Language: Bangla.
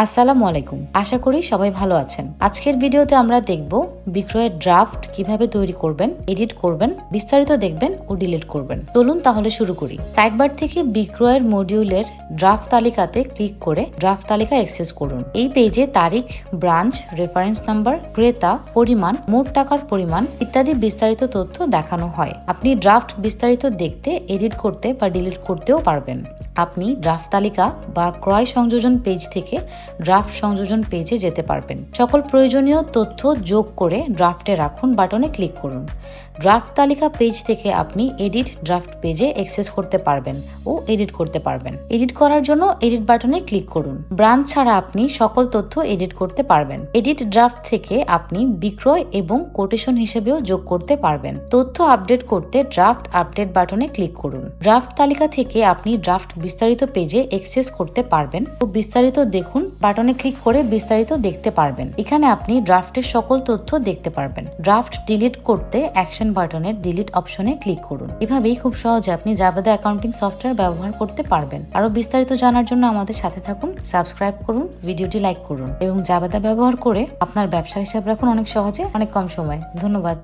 আসসালামু আলাইকুম। আশা করি সবাই ভালো আছেন। আজকের ভিডিওতে আমরা দেখব বিক্রয়ের ড্রাফট কিভাবে তৈরি করবেন, এডিট করবেন, বিস্তারিত দেখবেন ও ডিলিট করবেন। চলুন তাহলে শুরু করি। সাইডবার থেকে বিক্রয়ের মডিউলের ড্রাফট তালিকাতে ক্লিক করে ড্রাফট তালিকা অ্যাক্সেস করুন। এই পেজে তারিখ, ব্রাঞ্চ, রেফারেন্স নাম্বার, ক্রেতা, পরিমাণ, মোট টাকার পরিমাণ ইত্যাদি বিস্তারিত তথ্য দেখানো হয়। আপনি ড্রাফট বিস্তারিত দেখতে, এডিট করতে বা ডিলিট করতেও পারবেন। আপনি ড্রাফট তালিকা বা ক্রয় সংযোজন পেজ থেকে ড্রাফট সংযোজন পেজে যেতে পারবেন। সকল প্রয়োজনীয় তথ্য যোগ করে ড্রাফটে রাখুন বাটনে ক্লিক করুন। ড্রাফট তালিকা পেজ থেকে আপনি এডিট ড্রাফট পেজে অ্যাক্সেস করতে পারবেন ও এডিট করতে পারবেন। এডিট করার জন্য এডিট বাটনে ক্লিক করুন। ব্রাঞ্চ ছাড়া আপনি সকল তথ্য এডিট করতে পারবেন। এডিট ড্রাফট থেকে আপনি বিক্রয় এবং কোটেশন হিসেবেও যোগ করতে পারবেন। তথ্য আপডেট করতে ড্রাফট আপডেট বাটনে ক্লিক করুন। ড্রাফট তালিকা থেকে আপনি ড্রাফট বিস্তারিত পেজে অ্যাক্সেস করতে পারবেন ও বিস্তারিত দেখুন বাটনে ক্লিক করে বিস্তারিত দেখতে পারবেন। এখানে আপনি ড্রাফটের সকল তথ্য দেখতে পারবেন। ড্রাফট ডিলিট করতে অ্যাকশন বাটনের ডিলিট অপশনে ক্লিক করুন। এভাবেই খুব সহজে আপনি জাবেদা অ্যাকাউন্টিং সফটওয়্যার ব্যবহার করতে পারবেন। আরো বিস্তারিত জানার জন্য আমাদের সাথে থাকুন, সাবস্ক্রাইব করুন, ভিডিওটি লাইক করুন এবং জাবেদা ব্যবহার করে আপনার ব্যবসা হিসাব রাখুন অনেক সহজে, অনেক কম সময়। ধন্যবাদ।